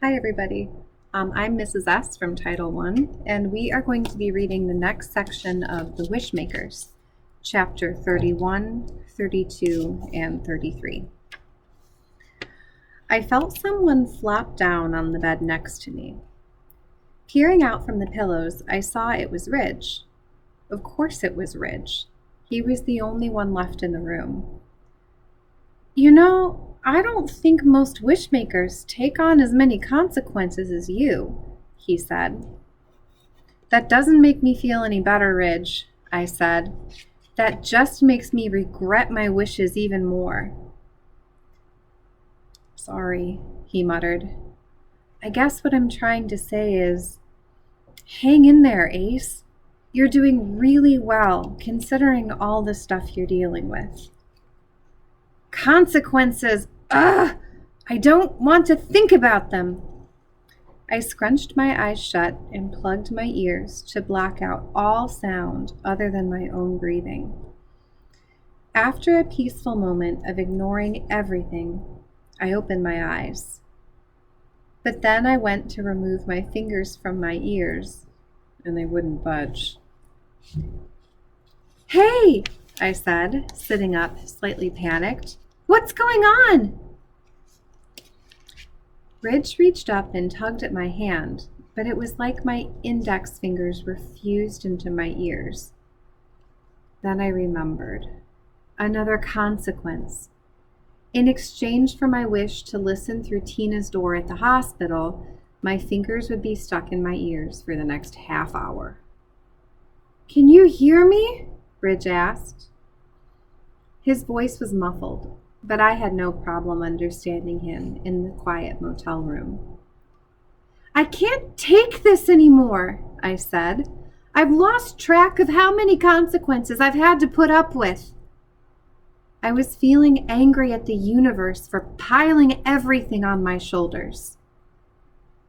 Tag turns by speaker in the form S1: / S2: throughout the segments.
S1: Hi, everybody. I'm Mrs. S from Title I, and we are going to be reading the next section of The Wishmakers, Chapter 31, 32, and 33. I felt someone flop down on the bed next to me. Peering out from the pillows, I saw it was Ridge. Of course it was Ridge. He was the only one left in the room. I don't think most wishmakers take on as many consequences as you, he said. That doesn't make me feel any better, Ridge, I said. That just makes me regret my wishes even more. Sorry, he muttered. I guess what I'm trying to say is, hang in there, Ace. You're doing really well, considering all the stuff you're dealing with. Consequences! Ugh! I don't want to think about them. I scrunched my eyes shut and plugged my ears to block out all sound other than my own breathing. After a peaceful moment of ignoring everything, I opened my eyes. But then I went to remove my fingers from my ears, and they wouldn't budge. Hey, I said, sitting up, slightly panicked. What's going on? Ridge reached up and tugged at my hand, but it was like my index fingers were fused into my ears. Then I remembered. Another consequence. In exchange for my wish to listen through Tina's door at the hospital, my fingers would be stuck in my ears for the next half hour. Can you hear me? Ridge asked. His voice was muffled, but I had no problem understanding him in the quiet motel room. I can't take this anymore, I said. I've lost track of how many consequences I've had to put up with. I was feeling angry at the universe for piling everything on my shoulders.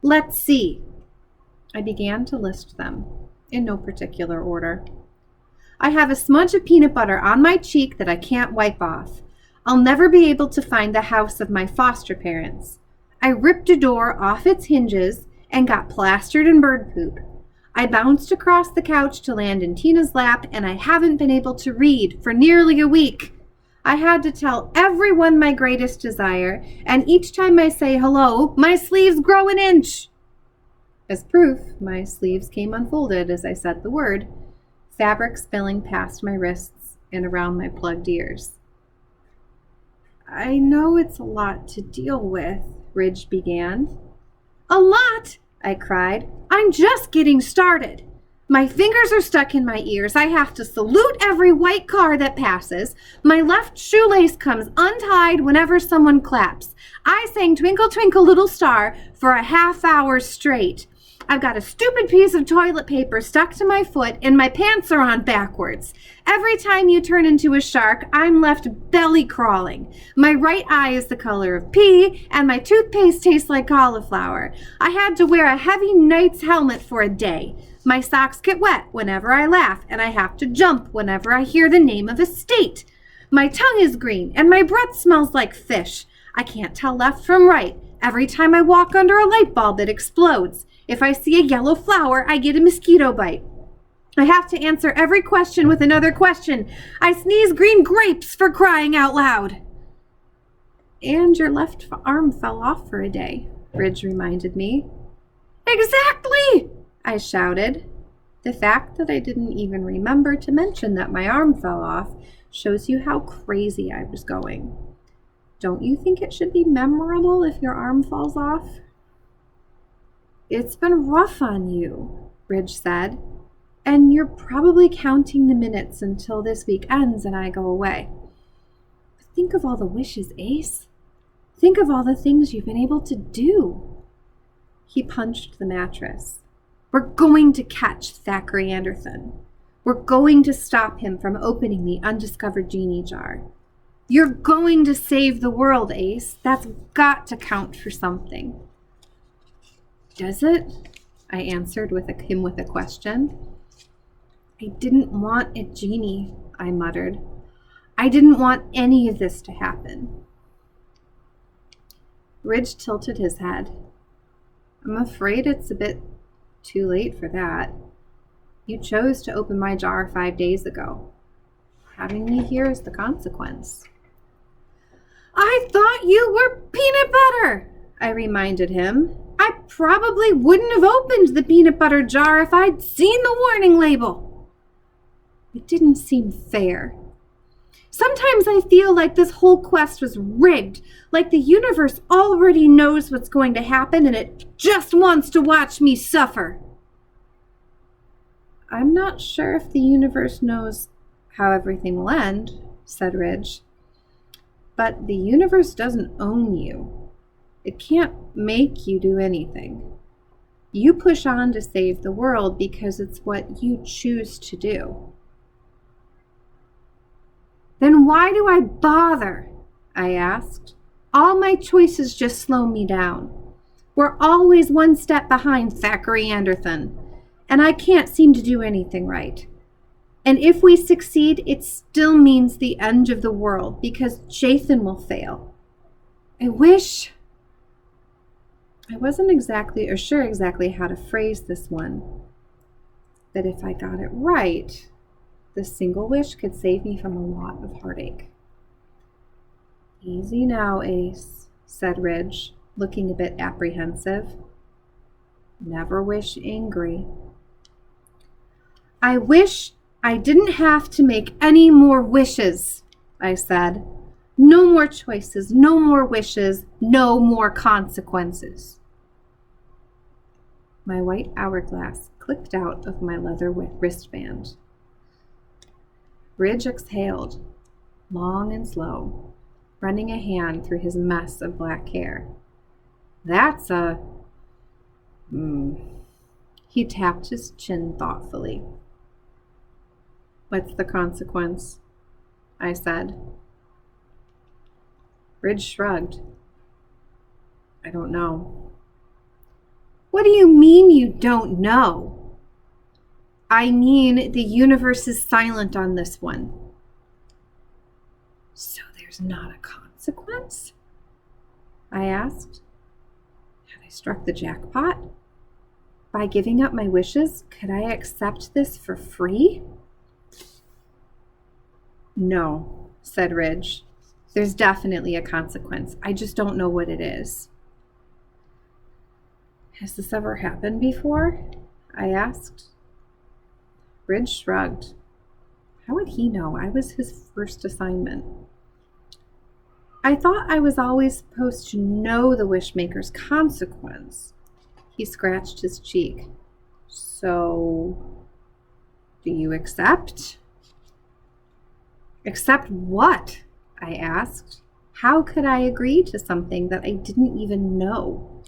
S1: Let's see. I began to list them, in no particular order. I have a smudge of peanut butter on my cheek that I can't wipe off. I'll never be able to find the house of my foster parents. I ripped a door off its hinges and got plastered in bird poop. I bounced across the couch to land in Tina's lap, and I haven't been able to read for nearly a week. I had to tell everyone my greatest desire, and each time I say hello, my sleeves grow an inch. As proof, my sleeves came unfolded as I said the word, fabric spilling past my wrists and around my plugged ears. I know it's a lot to deal with, Ridge began. A lot, I cried. I'm just getting started. My fingers are stuck in my ears. I have to salute every white car that passes. My left shoelace comes untied whenever someone claps. I sang Twinkle, Twinkle, Little Star for a half hour straight. I've got a stupid piece of toilet paper stuck to my foot and my pants are on backwards. Every time you turn into a shark, I'm left belly crawling. My right eye is the color of pee and my toothpaste tastes like cauliflower. I had to wear a heavy knight's helmet for a day. My socks get wet whenever I laugh and I have to jump whenever I hear the name of a state. My tongue is green and my breath smells like fish. I can't tell left from right. Every time I walk under a light bulb, it explodes. If I see a yellow flower, I get a mosquito bite. I have to answer every question with another question. I sneeze green grapes for crying out loud. And your left arm fell off for a day, Ridge reminded me. Exactly, I shouted. The fact that I didn't even remember to mention that my arm fell off shows you how crazy I was going. Don't you think it should be memorable if your arm falls off? It's been rough on you, Ridge said, and you're probably counting the minutes until this week ends and I go away. But think of all the wishes, Ace. Think of all the things you've been able to do. He punched the mattress. We're going to catch Thackeray Anderson. We're going to stop him from opening the undiscovered genie jar. You're going to save the world, Ace. That's got to count for something. Does it? I answered him with a question. I didn't want a genie, I muttered. I didn't want any of this to happen. Ridge tilted his head. I'm afraid it's a bit too late for that. You chose to open my jar 5 days ago. Having me here is the consequence. I thought you were peanut butter, I reminded him. I probably wouldn't have opened the peanut butter jar if I'd seen the warning label. It didn't seem fair. Sometimes I feel like this whole quest was rigged, like the universe already knows what's going to happen and it just wants to watch me suffer. I'm not sure if the universe knows how everything will end, said Ridge. But the universe doesn't own you. It can't make you do anything. You push on to save the world because it's what you choose to do. Then why do I bother? I asked. All my choices just slow me down. We're always one step behind Thackeray Anderson, and I can't seem to do anything right. And if we succeed, it still means the end of the world because Jathan will fail. I wasn't sure exactly how to phrase this one, but if I got it right, the single wish could save me from a lot of heartache. Easy now, Ace, said Ridge, looking a bit apprehensive. Never wish angry. I wish I didn't have to make any more wishes, I said. No more choices, no more wishes, no more consequences. My white hourglass clicked out of my leather wristband. Ridge exhaled, long and slow, running a hand through his mess of black hair. That's a... He tapped his chin thoughtfully. What's the consequence? I said. Ridge shrugged. I don't know. What do you mean you don't know? I mean the universe is silent on this one. So there's not a consequence? I asked. Had I struck the jackpot? By giving up my wishes, could I accept this for free? No, said Ridge. There's definitely a consequence. I just don't know what it is. Has this ever happened before? I asked. Ridge shrugged. How would he know? I was his first assignment. I thought I was always supposed to know the Wishmaker's consequence. He scratched his cheek. So, do you accept? Accept what? I asked. How could I agree to something that I didn't even know?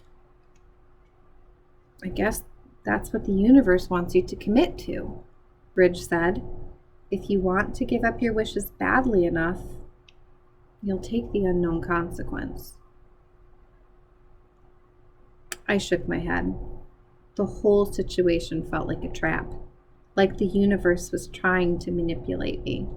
S1: I guess that's what the universe wants you to commit to, Ridge said. If you want to give up your wishes badly enough, you'll take the unknown consequence. I shook my head. The whole situation felt like a trap, like the universe was trying to manipulate me.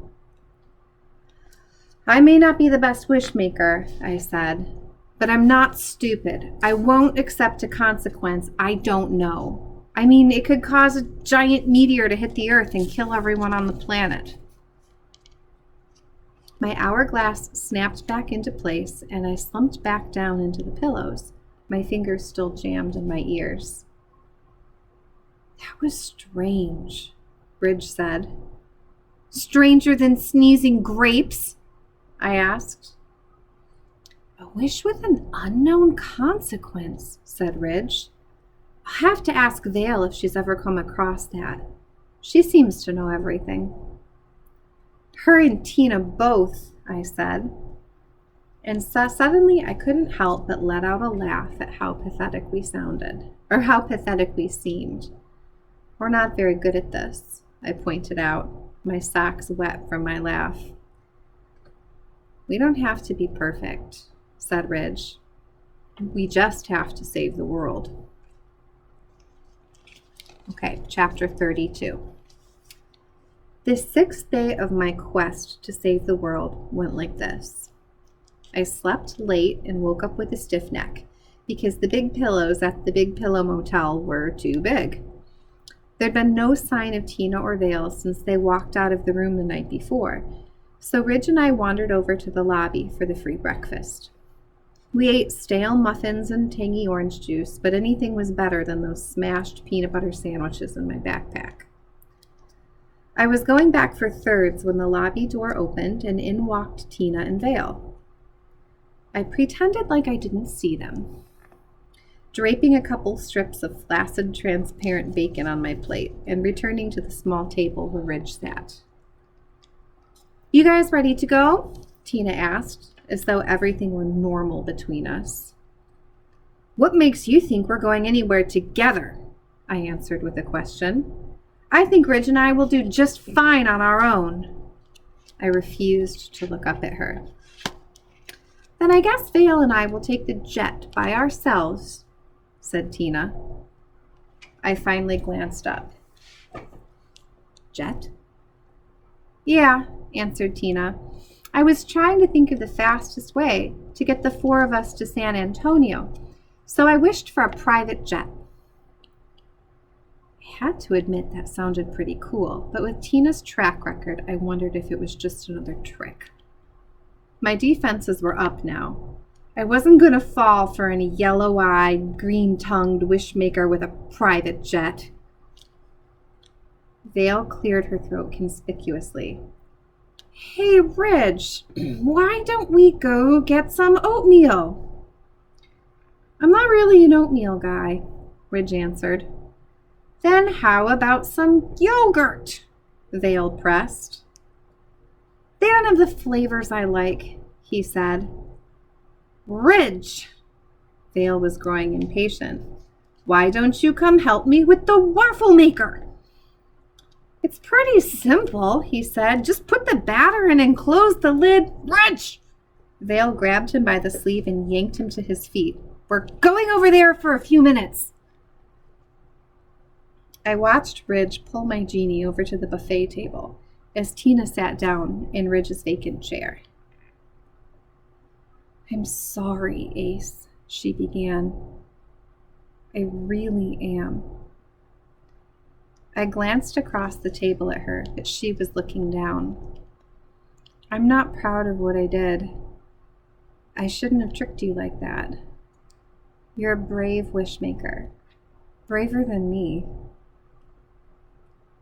S1: I may not be the best wishmaker, I said, but I'm not stupid. I won't accept a consequence I don't know. I mean, it could cause a giant meteor to hit the earth and kill everyone on the planet. My hourglass snapped back into place, and I slumped back down into the pillows, my fingers still jammed in my ears. That was strange, Ridge said. Stranger than sneezing grapes? I asked. A wish with an unknown consequence, said Ridge. I'll have to ask Vale if she's ever come across that. She seems to know everything. Her and Tina both, I said. And suddenly I couldn't help but let out a laugh at how pathetic we sounded, or how pathetic we seemed. We're not very good at this, I pointed out, my socks wet from my laugh. We don't have to be perfect, said Ridge. We just have to save the world. Okay, chapter 32. The 6th day of my quest to save the world went like this. I slept late and woke up with a stiff neck, because the big pillows at the Big Pillow Motel were too big. There'd been no sign of Tina or Vale since they walked out of the room the night before, so Ridge and I wandered over to the lobby for the free breakfast. We ate stale muffins and tangy orange juice, but anything was better than those smashed peanut butter sandwiches in my backpack. I was going back for thirds when the lobby door opened and in walked Tina and Vale. I pretended like I didn't see them, draping a couple strips of flaccid, transparent bacon on my plate and returning to the small table where Ridge sat. "You guys ready to go?" Tina asked, as though everything were normal between us. "What makes you think we're going anywhere together?" I answered with a question. "I think Ridge and I will do just fine on our own." I refused to look up at her. "Then I guess Vale and I will take the jet by ourselves," said Tina. I finally glanced up. "Jet?" "Yeah," answered Tina. "I was trying to think of the fastest way to get the four of us to San Antonio, so I wished for a private jet." I had to admit that sounded pretty cool, but with Tina's track record, I wondered if it was just another trick. My defenses were up now. I wasn't going to fall for any yellow-eyed, green-tongued wishmaker with a private jet. Vale cleared her throat conspicuously. "Hey, Ridge, why don't we go get some oatmeal?" "I'm not really an oatmeal guy," Ridge answered. "Then how about some yogurt?" Vale pressed. "They don't have the flavors I like," he said. "Ridge!" Vale was growing impatient. "Why don't you come help me with the waffle maker?" "It's pretty simple," he said. "Just put the batter in and close the lid." "Ridge!" Vale grabbed him by the sleeve and yanked him to his feet. "We're going over there for a few minutes." I watched Ridge pull my genie over to the buffet table as Tina sat down in Ridge's vacant chair. "I'm sorry, Ace," she began. "I really am." I glanced across the table at her, but she was looking down. "I'm not proud of what I did. I shouldn't have tricked you like that. You're a brave wishmaker, braver than me."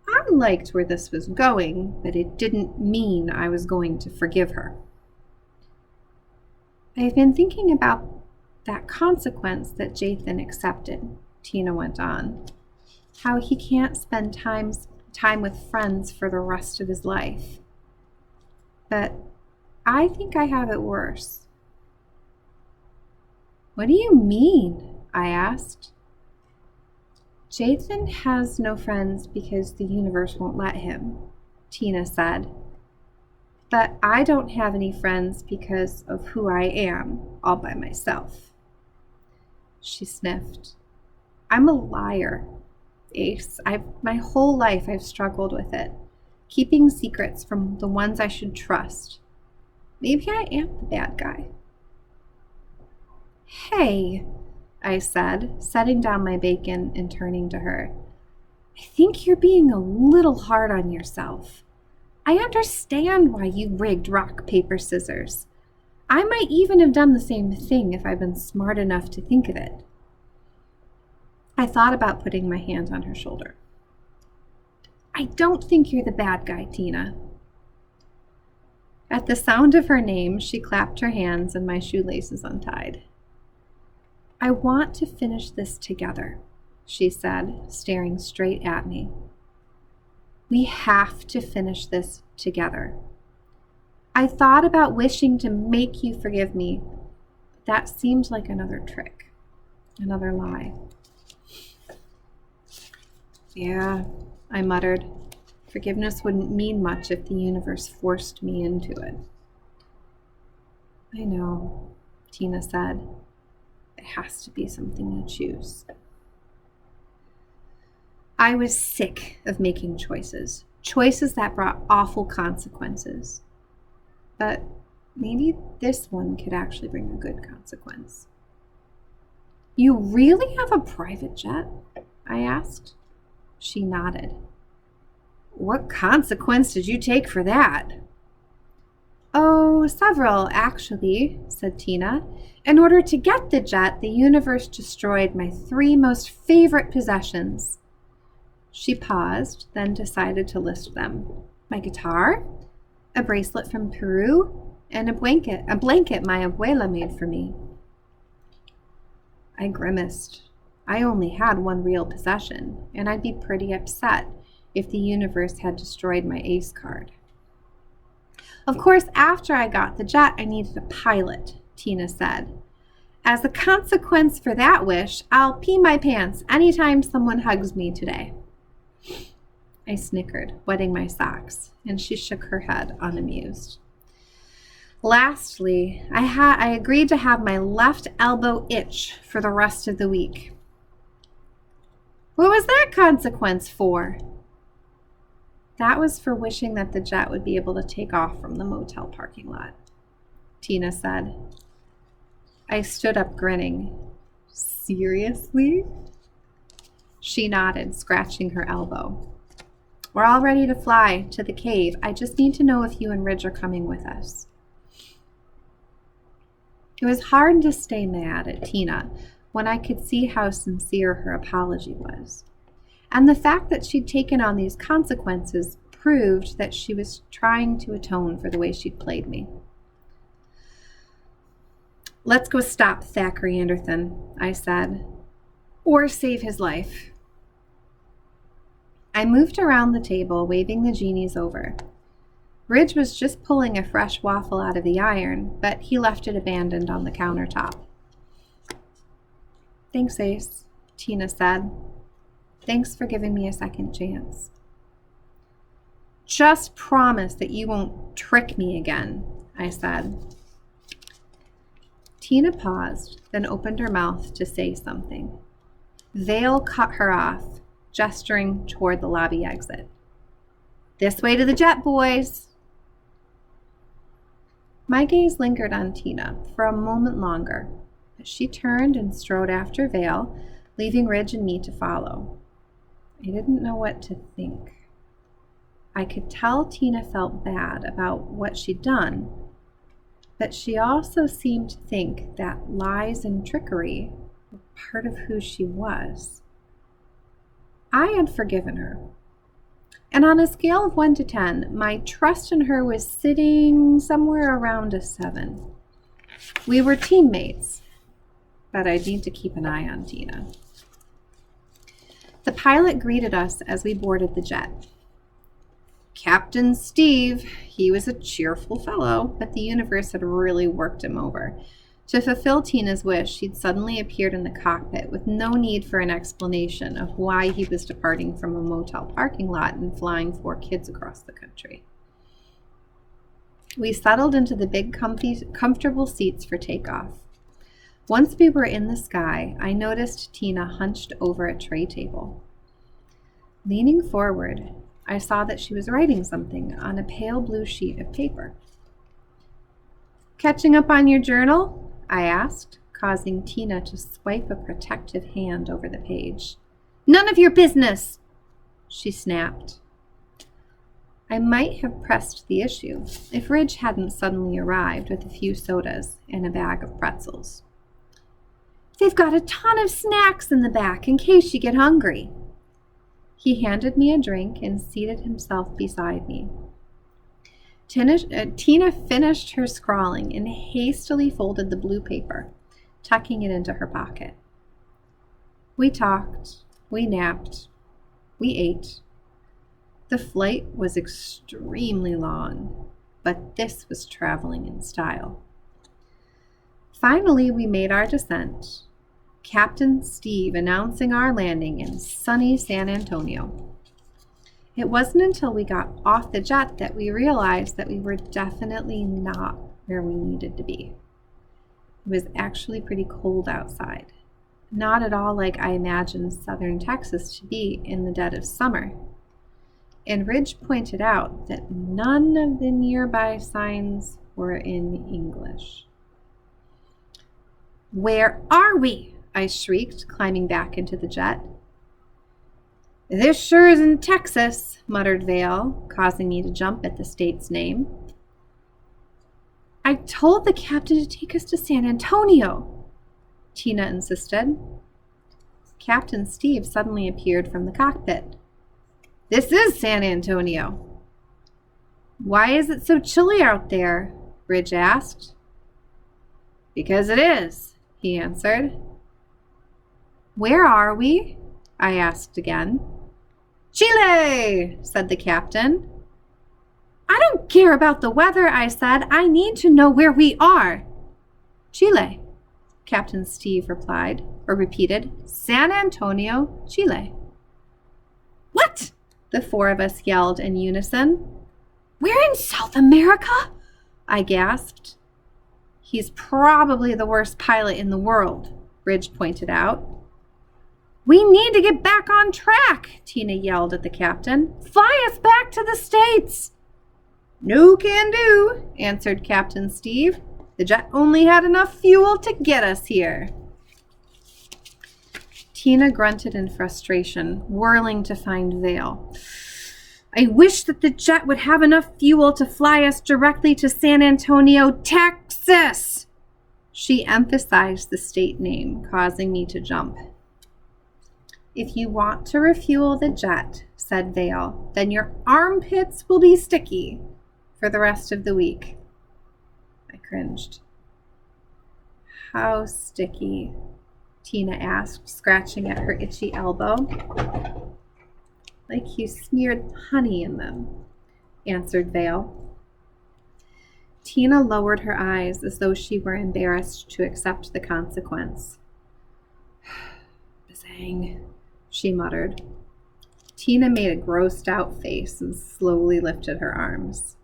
S1: I liked where this was going, but it didn't mean I was going to forgive her. "I've been thinking about that consequence that Jathan accepted," Tina went on. "How he can't spend time with friends for the rest of his life. But I think I have it worse." "What do you mean?" I asked. "Jathan has no friends because the universe won't let him," Tina said. "But I don't have any friends because of who I am, all by myself." She sniffed. "I'm a liar, Ace. My whole life I've struggled with it, keeping secrets from the ones I should trust. Maybe I am the bad guy." "Hey," I said, setting down my bacon and turning to her. "I think you're being a little hard on yourself. I understand why you rigged rock, paper, scissors. I might even have done the same thing if I'd been smart enough to think of it." I thought about putting my hand on her shoulder. "I don't think you're the bad guy, Tina." At the sound of her name, she clapped her hands and my shoelaces untied. "I want to finish this together," she said, staring straight at me. "We have to finish this together. I thought about wishing to make you forgive me. That seemed like another trick, another lie." "Yeah," I muttered. "Forgiveness wouldn't mean much if the universe forced me into it." "I know," Tina said. "It has to be something you choose." I was sick of making choices that brought awful consequences. But maybe this one could actually bring a good consequence. You really have a private jet? I asked. She nodded. What consequence did you take for that? Oh, several, actually, said Tina. In order to get the jet, the universe destroyed my 3 most favorite possessions. She paused, then decided to list them. My guitar, a bracelet from Peru, and a blanket my abuela made for me. I grimaced. I only had 1 real possession, and I'd be pretty upset if the universe had destroyed my ace card. Of course, after I got the jet, I needed a pilot, Tina said. As a consequence for that wish, I'll pee my pants anytime someone hugs me today. I snickered, wetting my socks, and she shook her head, unamused. Lastly, I agreed to have my left elbow itch for the rest of the week. What was that consequence for? That was for wishing that the jet would be able to take off from the motel parking lot, Tina said. I stood up, grinning. Seriously? She nodded, scratching her elbow. We're all ready to fly to the cave. I just need to know if you and Ridge are coming with us. It was hard to stay mad at Tina when I could see how sincere her apology was. And the fact that she'd taken on these consequences proved that she was trying to atone for the way she'd played me. Let's go stop Thackeray Anderson, I said, or save his life. I moved around the table, waving the genies over. Ridge was just pulling a fresh waffle out of the iron, but he left it abandoned on the countertop. Thanks, Ace, Tina said. Thanks for giving me a second chance. Just promise that you won't trick me again, I said. Tina paused, then opened her mouth to say something. Vale cut her off, gesturing toward the lobby exit. This way to the jet, boys. My gaze lingered on Tina for a moment longer, but she turned and strode after Vale, leaving Ridge and me to follow. I didn't know what to think. I could tell Tina felt bad about what she'd done, but she also seemed to think that lies and trickery were part of who she was. I had forgiven her. And on a scale of 1 to 10, my trust in her was sitting somewhere around a 7. We were teammates, but I'd need to keep an eye on Tina. The pilot greeted us as we boarded the jet. Captain Steve, he was a cheerful fellow, but the universe had really worked him over. To fulfill Tina's wish, he'd suddenly appeared in the cockpit with no need for an explanation of why he was departing from a motel parking lot and flying 4 kids across the country. We settled into the big, comfortable seats for takeoff. Once we were in the sky, I noticed Tina hunched over a tray table. Leaning forward, I saw that she was writing something on a pale blue sheet of paper. Catching up on your journal? I asked, causing Tina to swipe a protective hand over the page. None of your business, she snapped. I might have pressed the issue if Ridge hadn't suddenly arrived with a few sodas and a bag of pretzels. They've got a ton of snacks in the back in case you get hungry. He handed me a drink and seated himself beside me. Tina finished her scrawling and hastily folded the blue paper, tucking it into her pocket. We talked, we napped, we ate. The flight was extremely long, but this was traveling in style. Finally, we made our descent, Captain Steve announcing our landing in sunny San Antonio. It wasn't until we got off the jet that we realized that we were definitely not where we needed to be. It was actually pretty cold outside, not at all like I imagined southern Texas to be in the dead of summer. And Ridge pointed out that none of the nearby signs were in English. Where are we? I shrieked, climbing back into the jet. This sure isn't Texas, muttered Vale, causing me to jump at the state's name. I told the captain to take us to San Antonio, Tina insisted. Captain Steve suddenly appeared from the cockpit. This is San Antonio. Why is it so chilly out there? Ridge asked. Because it is, he answered. Where are we? I asked again. Chile, said the captain. I don't care about the weather, I said. I need to know where we are. Chile, Captain Steve repeated. San Antonio, Chile. What? The four of us yelled in unison. We're in South America? I gasped. He's probably the worst pilot in the world, Ridge pointed out. We need to get back on track, Tina yelled at the captain. Fly us back to the States. No can do, answered Captain Steve. The jet only had enough fuel to get us here. Tina grunted in frustration, whirling to find Vale. I wish that the jet would have enough fuel to fly us directly to San Antonio, Texas. She emphasized the state name, causing me to jump. If you want to refuel the jet, said Vale, then your armpits will be sticky for the rest of the week. I cringed. How sticky? Tina asked, scratching at her itchy elbow. Like you smeared honey in them, answered Vale. Tina lowered her eyes as though she were embarrassed to accept the consequence. Bazang, she muttered. Tina made a grossed out face and slowly lifted her arms.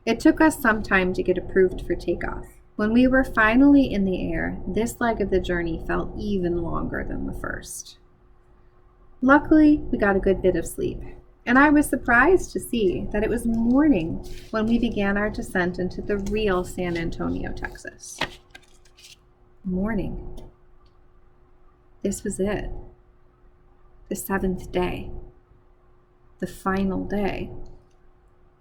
S1: It took us some time to get approved for takeoff. When we were finally in the air, this leg of the journey felt even longer than the first. Luckily, we got a good bit of sleep, and I was surprised to see that it was morning when we began our descent into the real San Antonio, Texas. Morning. This was it. The 7th day. The final day.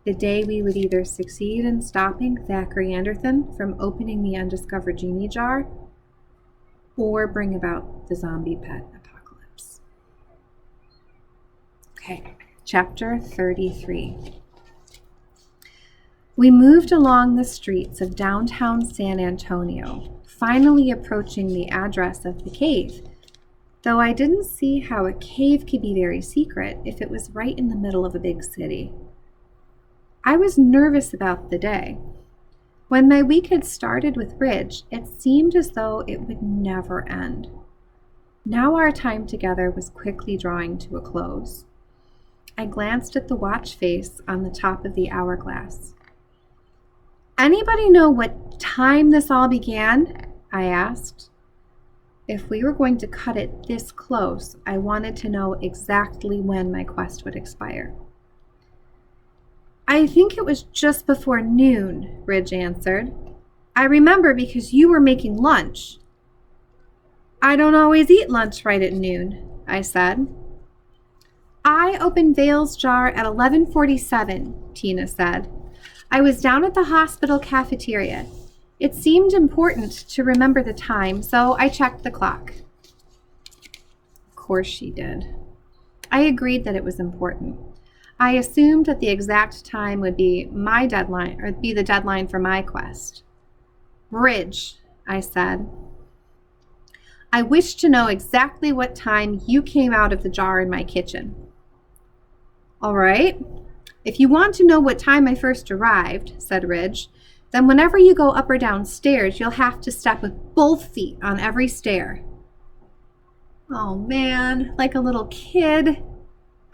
S1: The day we would either succeed in stopping Thackeray Anderson from opening the undiscovered genie jar or bring about the zombie pet apocalypse. Okay, chapter 33. We moved along the streets of downtown San Antonio, finally approaching the address of the cave, though I didn't see how a cave could be very secret if it was right in the middle of a big city. I was nervous about the day. When my week had started with Ridge, it seemed as though it would never end. Now our time together was quickly drawing to a close. I glanced at the watch face on the top of the hourglass. Anybody know what time this all began? I asked. If we were going to cut it this close, I wanted to know exactly when my quest would expire. I think it was just before noon, Ridge answered. I remember because you were making lunch. I don't always eat lunch right at noon, I said. I opened Vale's jar at 11:47, Tina said. I was down at the hospital cafeteria. It seemed important to remember the time, so I checked the clock. Of course she did. I agreed that it was important. I assumed that the exact time would be my deadline, or be the deadline for my quest. Ridge, I said. I wish to know exactly what time you came out of the jar in my kitchen. All right. If you want to know what time I first arrived, said Ridge, then whenever you go up or down stairs, you'll have to step with both feet on every stair. Oh man, like a little kid.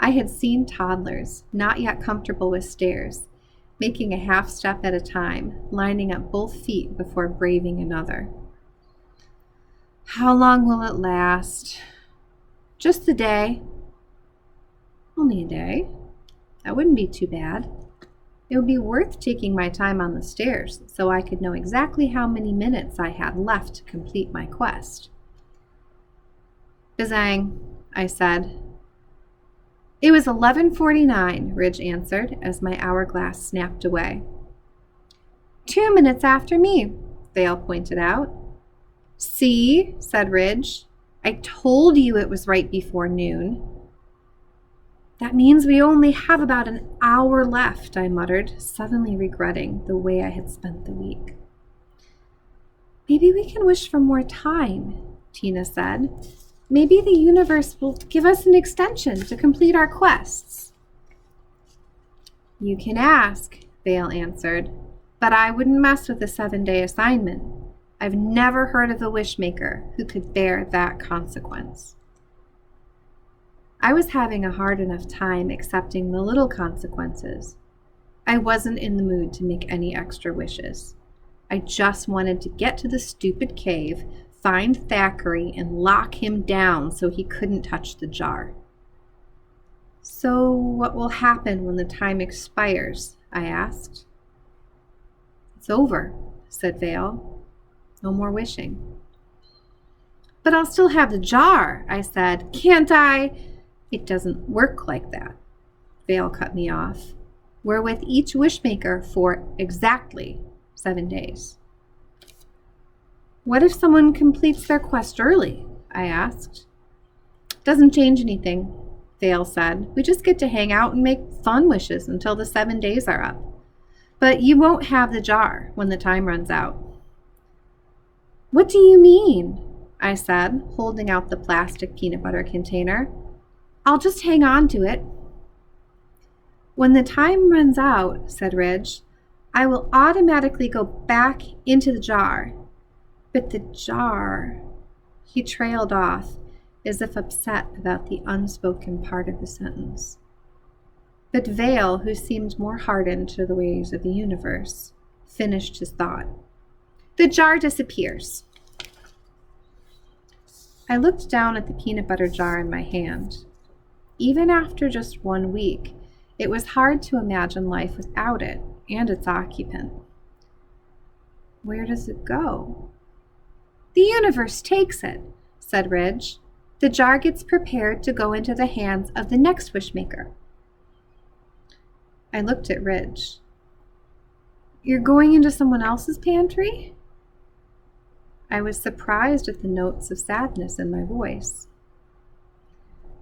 S1: I had seen toddlers, not yet comfortable with stairs, making a half step at a time, lining up both feet before braving another. How long will it last? Just a day. Only a day. That wouldn't be too bad. It would be worth taking my time on the stairs so I could know exactly how many minutes I had left to complete my quest. Bazang, I said. It was 11:49, Ridge answered as my hourglass snapped away. 2 minutes after me, Vale pointed out. See, said Ridge. I told you it was right before noon. That means we only have about an hour left, I muttered, suddenly regretting the way I had spent the week. Maybe we can wish for more time, Tina said. Maybe the universe will give us an extension to complete our quests. You can ask, Vale answered, but I wouldn't mess with a 7-day assignment. I've never heard of a wishmaker who could bear that consequence. I was having a hard enough time accepting the little consequences. I wasn't in the mood to make any extra wishes. I just wanted to get to the stupid cave, find Thackeray, and lock him down so he couldn't touch the jar. So what will happen when the time expires? I asked. It's over, said Vale. No more wishing. But I'll still have the jar, I said. Can't I? It doesn't work like that. Vale cut me off. We're with each wishmaker for exactly 7 days. What if someone completes their quest early? I asked. Doesn't change anything, Vale said. We just get to hang out and make fun wishes until the 7 days are up. But you won't have the jar when the time runs out. What do you mean? I said, holding out the plastic peanut butter container. I'll just hang on to it. When the time runs out, said Ridge, I will automatically go back into the jar. But the jar... He trailed off, as if upset about the unspoken part of the sentence. But Vale, who seemed more hardened to the ways of the universe, finished his thought. The jar disappears. I looked down at the peanut butter jar in my hand. Even after just 1 week, it was hard to imagine life without it and its occupant. Where does it go? The universe takes it, said Ridge. The jar gets prepared to go into the hands of the next wishmaker. I looked at Ridge. You're going into someone else's pantry? I was surprised at the notes of sadness in my voice.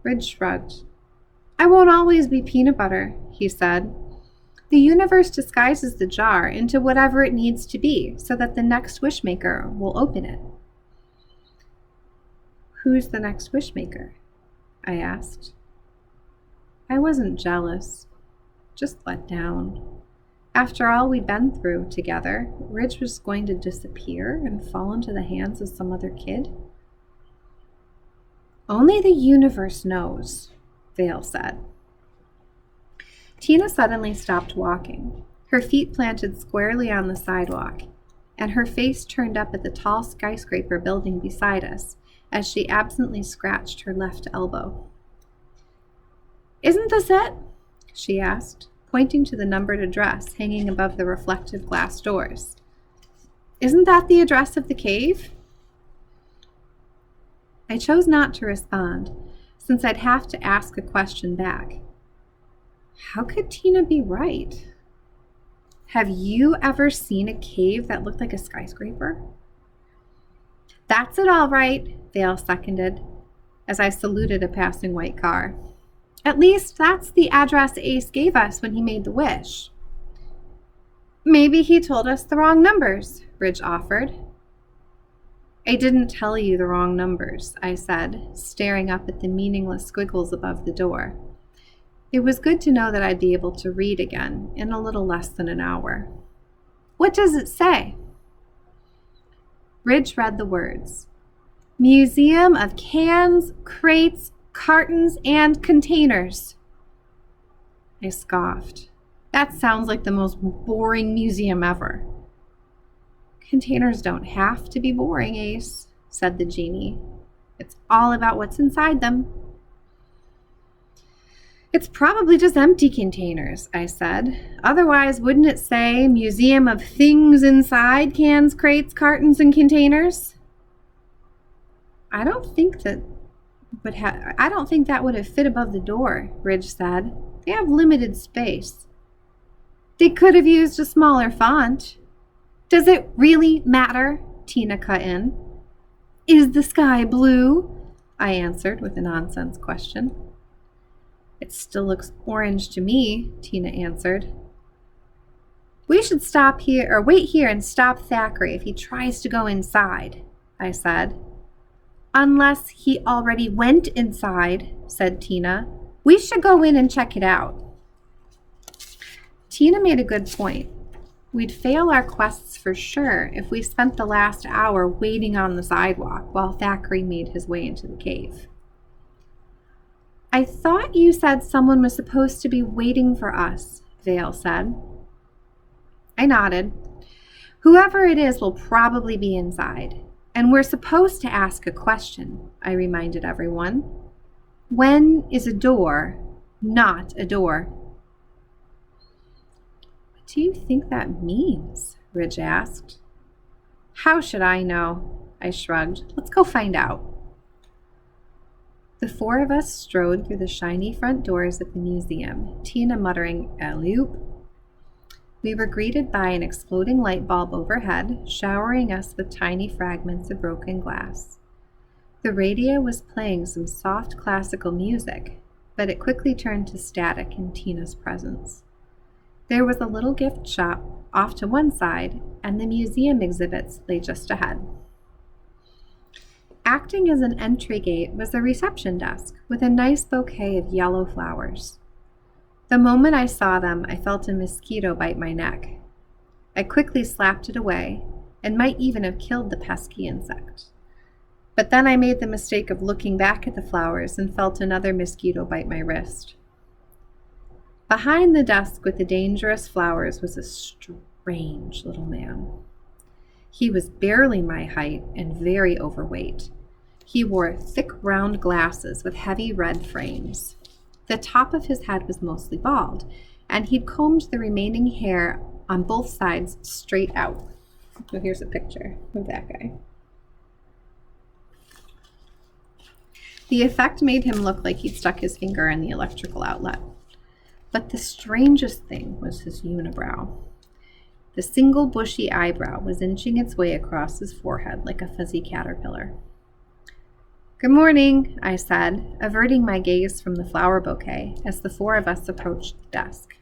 S1: Ridge shrugged. I won't always be peanut butter, he said. The universe disguises the jar into whatever it needs to be so that the next wishmaker will open it. Who's the next wishmaker? I asked. I wasn't jealous, just let down. After all we'd been through together, Ridge was going to disappear and fall into the hands of some other kid? Only the universe knows, Vale said. Tina suddenly stopped walking, her feet planted squarely on the sidewalk, and her face turned up at the tall skyscraper building beside us as she absently scratched her left elbow. Isn't this it? She asked, pointing to the numbered address hanging above the reflective glass doors. Isn't that the address of the cave? I chose not to respond, since I'd have to ask a question back. How could Tina be right? Have you ever seen a cave that looked like a skyscraper? That's it all right, Vale seconded, as I saluted a passing white car. At least that's the address Ace gave us when he made the wish. Maybe he told us the wrong numbers, Ridge offered. I didn't tell you the wrong numbers, I said, staring up at the meaningless squiggles above the door. It was good to know that I'd be able to read again in a little less than an hour. What does it say? Ridge read the words. Museum of Cans, Crates, Cartons, and Containers. I scoffed. That sounds like the most boring museum ever. Containers don't have to be boring, Ace, said the genie. It's all about what's inside them. It's probably just empty containers, I said. Otherwise, wouldn't it say Museum of Things Inside Cans, Crates, Cartons, and Containers? I don't think that I don't think that would have fit above the door, Ridge said. They have limited space. They could have used a smaller font. Does it really matter? Tina cut in. Is the sky blue? I answered with a nonsense question. It still looks orange to me, Tina answered. We should wait here and stop Thackeray if he tries to go inside, I said. Unless he already went inside, said Tina. We should go in and check it out. Tina made a good point. We'd fail our quests for sure if we spent the last hour waiting on the sidewalk while Thackeray made his way into the cave. I thought you said someone was supposed to be waiting for us, Vale said. I nodded. Whoever it is will probably be inside, and we're supposed to ask a question, I reminded everyone. When is a door not a door? What do you think that means? Ridge asked. How should I know? I shrugged. Let's go find out. The four of us strode through the shiny front doors of the museum, Tina muttering, "Alley-oop." We were greeted by an exploding light bulb overhead, showering us with tiny fragments of broken glass. The radio was playing some soft classical music, but it quickly turned to static in Tina's presence. There was a little gift shop off to one side, and the museum exhibits lay just ahead. Acting as an entry gate was a reception desk with a nice bouquet of yellow flowers. The moment I saw them, I felt a mosquito bite my neck. I quickly slapped it away, and might even have killed the pesky insect. But then I made the mistake of looking back at the flowers and felt another mosquito bite my wrist. Behind the desk with the dangerous flowers was a strange little man. He was barely my height and very overweight. He wore thick round glasses with heavy red frames. The top of his head was mostly bald, and he'd combed the remaining hair on both sides straight out. So here's a picture of that guy. The effect made him look like he'd stuck his finger in the electrical outlet. But the strangest thing was his unibrow. The single bushy eyebrow was inching its way across his forehead like a fuzzy caterpillar. Good morning, I said, averting my gaze from the flower bouquet as the four of us approached the desk.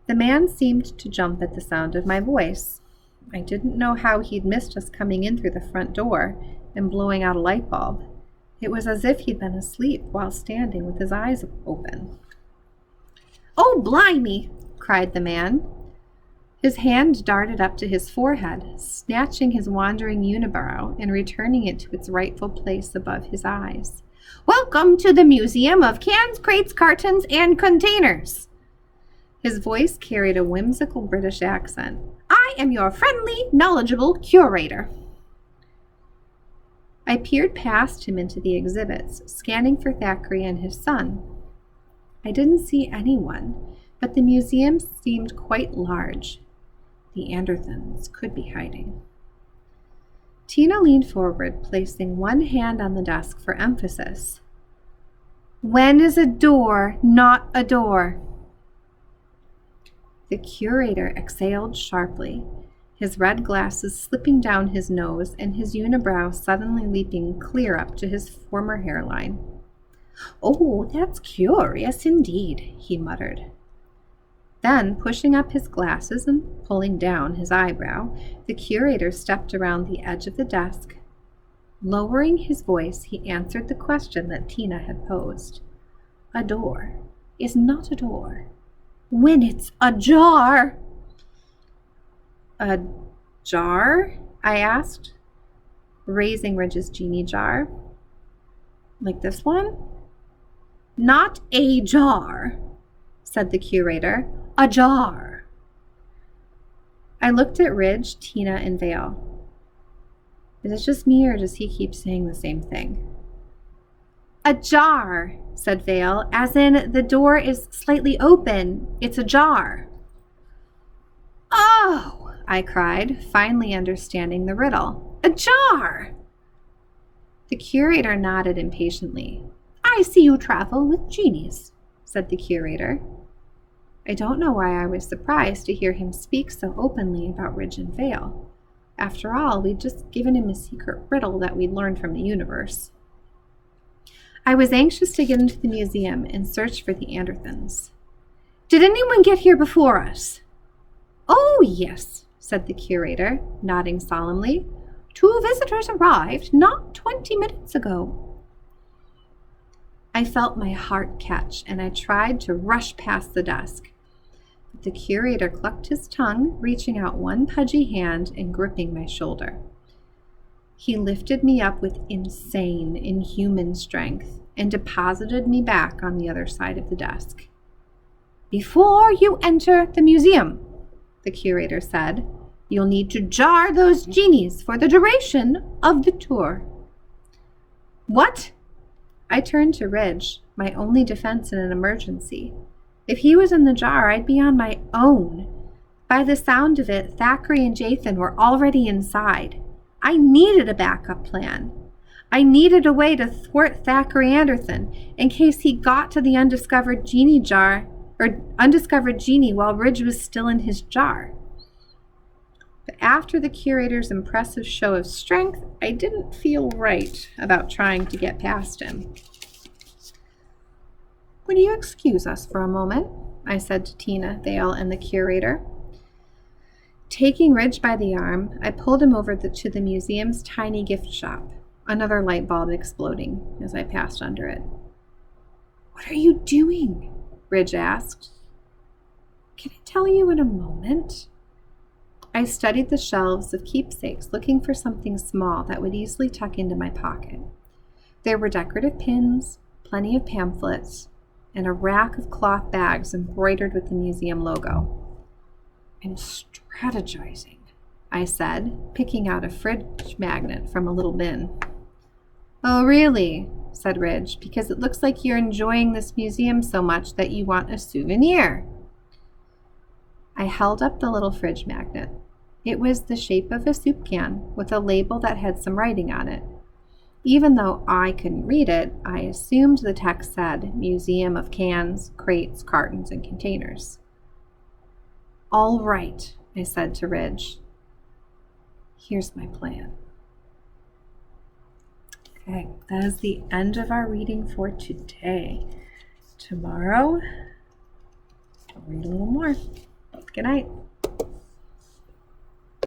S1: The man seemed to jump at the sound of my voice. I didn't know how he'd missed us coming in through the front door and blowing out a light bulb. It was as if he'd been asleep while standing with his eyes open. Oh, blimey, cried the man. His hand darted up to his forehead, snatching his wandering unibrow and returning it to its rightful place above his eyes. Welcome to the Museum of Cans, Crates, Cartons, and Containers. His voice carried a whimsical British accent. I am your friendly, knowledgeable curator. I peered past him into the exhibits, scanning for Thackeray and his son. I didn't see anyone, but the museum seemed quite large. The Andersons could be hiding. Tina leaned forward, placing one hand on the desk for emphasis. When is a door not a door? The curator exhaled sharply, his red glasses slipping down his nose and his unibrow suddenly leaping clear up to his former hairline. Oh, that's curious indeed, he muttered. Then, pushing up his glasses and pulling down his eyebrow, the curator stepped around the edge of the desk. Lowering his voice, he answered the question that Tina had posed. A door is not a door when it's ajar. A jar? I asked, raising Ridge's genie jar. Like this one? Not a jar, said the curator. A jar. I looked at Ridge, Tina, and Vale. Is it just me, or does he keep saying the same thing? Ajar, said Vale, as in the door is slightly open. It's ajar. Oh, I cried, finally understanding the riddle. Ajar! The curator nodded impatiently. "I see you travel with genies," said the curator. I don't know why I was surprised to hear him speak so openly about Ridge and Vale. After all, we'd just given him a secret riddle that we'd learned from the universe. I was anxious to get into the museum and search for the Anderthans. "Did anyone get here before us?" "Oh, yes," said the curator, nodding solemnly. "Two visitors arrived not 20 minutes ago." I felt my heart catch, and I tried to rush past the desk. But the curator clucked his tongue, reaching out one pudgy hand and gripping my shoulder. He lifted me up with insane, inhuman strength and deposited me back on the other side of the desk. "Before you enter the museum," the curator said, "you'll need to jar those genies for the duration of the tour." "What?" I turned to Ridge, my only defense in an emergency. If he was in the jar, I'd be on my own. By the sound of it, Thackeray and Jathan were already inside. I needed a backup plan. I needed a way to thwart Thackeray Anderson in case he got to the undiscovered genie while Ridge was still in his jar. But after the curator's impressive show of strength, I didn't feel right about trying to get past him. "Would you excuse us for a moment?" I said to Tina, Vale, and the curator. Taking Ridge by the arm, I pulled him over to the museum's tiny gift shop, another light bulb exploding as I passed under it. "What are you doing?" Ridge asked. "Can I tell you in a moment?" I studied the shelves of keepsakes, looking for something small that would easily tuck into my pocket. There were decorative pins, plenty of pamphlets, and a rack of cloth bags embroidered with the museum logo. "I'm strategizing," I said, picking out a fridge magnet from a little bin. "Oh, really?" said Ridge, "because it looks like you're enjoying this museum so much that you want a souvenir." I held up the little fridge magnet. It was the shape of a soup can with a label that had some writing on it. Even though I couldn't read it, I assumed the text said Museum of Cans, Crates, Cartons, and Containers. "All right," I said to Ridge. "Here's my plan." Okay, that is the end of our reading for today. Tomorrow, I'll read a little more. Good night.